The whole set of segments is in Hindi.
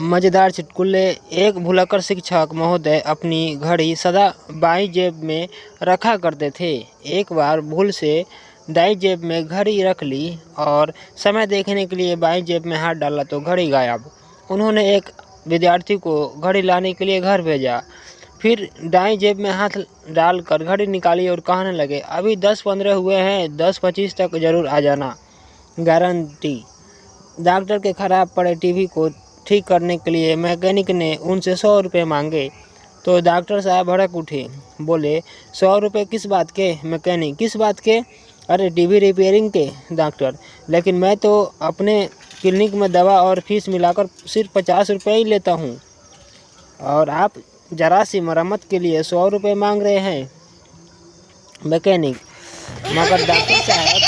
मज़ेदार चुटकुले। एक भुलक्कड़ शिक्षक महोदय अपनी घड़ी सदा बाईं जेब में रखा करते थे। एक बार भूल से दाईं जेब में घड़ी रख ली और समय देखने के लिए बाईं जेब में हाथ डाला तो घड़ी गायब। उन्होंने एक विद्यार्थी को घड़ी लाने के लिए घर भेजा। फिर दाईं जेब में हाथ डालकर घड़ी निकाली और कहने लगे, अभी 10-15 हुए हैं, 10-25 तक ज़रूर आ जाना, गारंटी। डॉक्टर के ख़राब पड़े टीवी को ठीक करने के लिए मैकेनिक ने उनसे 100 रुपये मांगे तो डॉक्टर साहब भड़क उठे। बोले, 100 रुपये किस बात के? मैकेनिक, किस बात के? अरे टीवी रिपेयरिंग के। डॉक्टर, लेकिन मैं तो अपने क्लिनिक में दवा और फीस मिलाकर सिर्फ 50 रुपये ही लेता हूँ और आप जरा सी मरम्मत के लिए 100 रुपये मांग रहे हैं। मैकेनिक, मगर डॉक्टर साहब,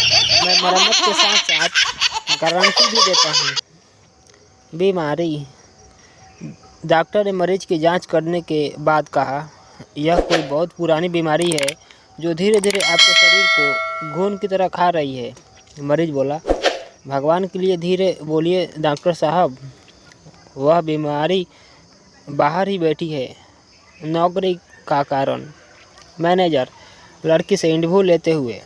मैं मरम्मत के साथ साथ गारंटी भी देता हूँ। बीमारी। डॉक्टर ने मरीज की जांच करने के बाद कहा, यह कोई बहुत पुरानी बीमारी है जो धीरे धीरे आपके शरीर को घून की तरह खा रही है। मरीज बोला, भगवान के लिए धीरे बोलिए डॉक्टर साहब, वह बीमारी बाहर ही बैठी है। नौकरी का कारण। मैनेजर लड़की से इंटरव्यू लेते हुए,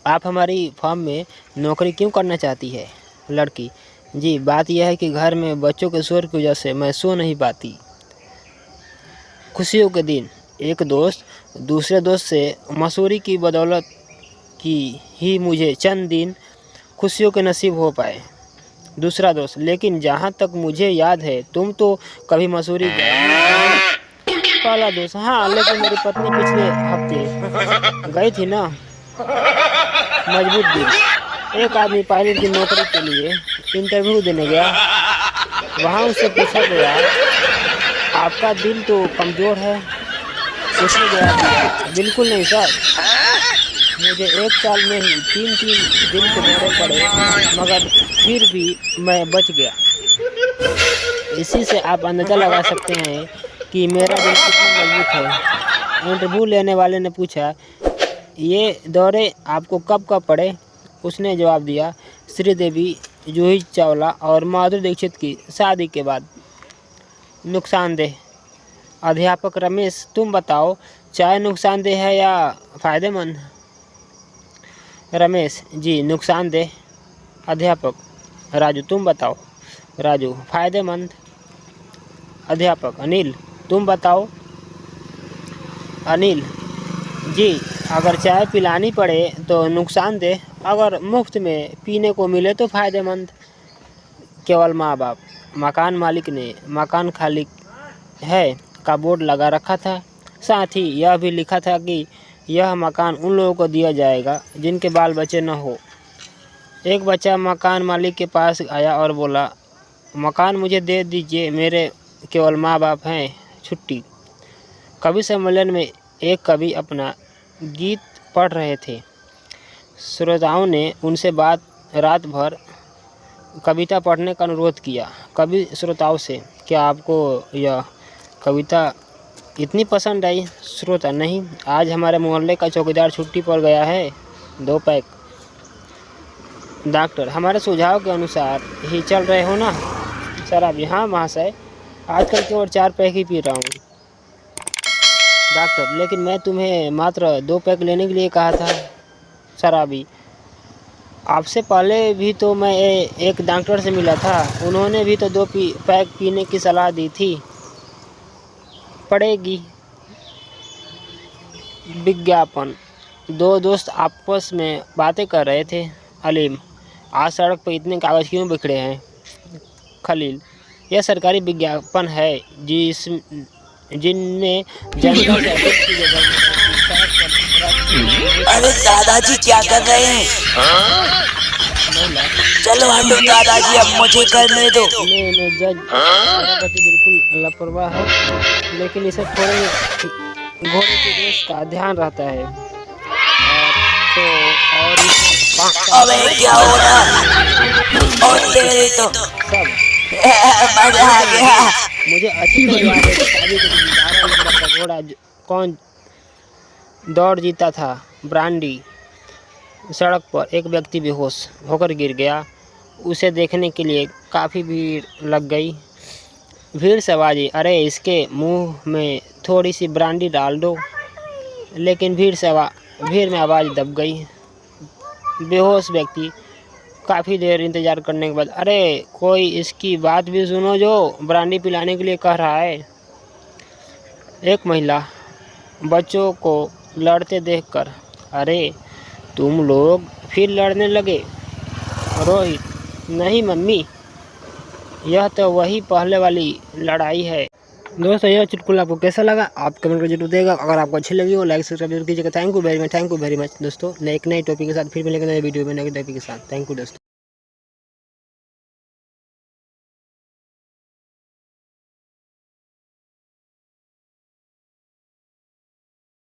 आप हमारी फर्म में नौकरी क्यों करना चाहती है? लड़की, जी बात यह है कि घर में बच्चों के शोर की वजह से मैं सो नहीं पाती। खुशियों के दिन। एक दोस्त दूसरे दोस्त से मसूरी की बदौलत की ही मुझे चंद दिन खुशियों के नसीब हो पाए। दूसरा दोस्त, लेकिन जहाँ तक मुझे याद है तुम तो कभी मसूरी गए। पहला दोस्त, हाँ लेकिन मेरी पत्नी पिछले हफ्ते गई थी ना। मजबूत दिल। एक आदमी पायलट की नौकरी के लिए इंटरव्यू देने गया। वहाँ उससे पूछा गया, आपका दिल तो कमज़ोर है। उसने जवाब दिया, बिल्कुल नहीं सर, मुझे 1 साल में ही 3 दिन के दौरे पड़े, मगर फिर भी मैं बच गया। इसी से आप अंदाज़ा लगा सकते हैं कि मेरा दिल कितना मजबूत है। इंटरव्यू लेने वाले ने पूछा, ये दौरे आपको कब कब पड़े? उसने जवाब दिया, श्रीदेवी, जूही चावला और माधुरी दीक्षित की शादी के बाद। नुकसानदेह। अध्यापक रमेश, तुम बताओ, चाय नुकसानदेह है या फ़ायदेमंद? रमेश, जी नुकसानदेह। अध्यापक, राजू, तुम बताओ। राजू, फ़ायदेमंद। अध्यापक, अनिल, तुम बताओ। अनिल, जी अगर चाय पिलानी पड़े तो नुकसानदेह, अगर मुफ्त में पीने को मिले तो फ़ायदेमंद। केवल माँ बाप। मकान मालिक ने मकान खाली है का बोर्ड लगा रखा था। साथ ही यह भी लिखा था कि यह मकान उन लोगों को दिया जाएगा जिनके बाल बच्चे न हो। एक बच्चा मकान मालिक के पास आया और बोला, मकान मुझे दे दीजिए, मेरे केवल माँ बाप हैं, छुट्टी। कवि सम्मेलन में एक कवि अपना गीत पढ़ रहे थे। श्रोताओं ने उनसे रात भर कविता पढ़ने का अनुरोध किया। कवि श्रोताओं से, क्या आपको यह कविता इतनी पसंद आई? श्रोता, नहीं, आज हमारे मोहल्ले का चौकीदार छुट्टी पर गया है, 2 पैक। डॉक्टर, हमारे सुझाव के अनुसार ही चल रहे हो ना? शराबी, हाँ महाशय, आजकल केवल 4 पैक ही पी रहा हूँ। डॉक्टर, लेकिन मैं तुम्हें मात्र 2 पैक लेने के लिए कहा था। शराबी, आपसे पहले भी तो मैं एक डॉक्टर से मिला था, उन्होंने भी तो 2 पैक पीने की सलाह दी थी। पड़ेगी। विज्ञापन। 2 दोस्त आपस में बातें कर रहे थे। अलीम, आज सड़क पर इतने कागज़ क्यों बिखरे हैं? खलील, यह सरकारी विज्ञापन है जिनमें जनता से अधिक की जगह। अरे दादाजी क्या कर रहे हैं? चलो हटो दादाजी, अब मुझे करने दो। नहीं जज, मेरा पति बिल्कुल लापरवाह है, लेकिन इसे थोड़े घोड़े के रेस का ध्यान रहता है। अबे क्या हो रहा? और तेरे तो सब मजा आ गया। मुझे अच्छी तरह याद है कि शादी के दिन 12 नंबर का घोड़ा कौन दौड़ जीता था? ब्रांडी। सड़क पर एक व्यक्ति बेहोश होकर गिर गया। उसे देखने के लिए काफ़ी भीड़ लग गई। भीड़ से आवाज़ आई, अरे इसके मुंह में थोड़ी सी ब्रांडी डाल दो। लेकिन भीड़ में आवाज़ दब गई। बेहोश व्यक्ति काफ़ी देर इंतज़ार करने के बाद, अरे कोई इसकी बात भी सुनो जो ब्रांडी पिलाने के लिए कह रहा है। एक महिला बच्चों को लड़ते देखकर, अरे तुम लोग फिर लड़ने लगे? रोहित, नहीं मम्मी, यह तो वही पहले वाली लड़ाई है। दोस्तों यह चुटकुला आपको कैसा लगा आप कमेंट कर जरूर देगा। अगर आपको अच्छी लगी हो लाइक सब्सक्राइब जरूर कीजिएगा। थैंक यू वेरी मच दोस्तों। नए टॉपिक के साथ फिर मिलेंगे नए वीडियो में नए टॉपिक के साथ। थैंक यू दोस्तों।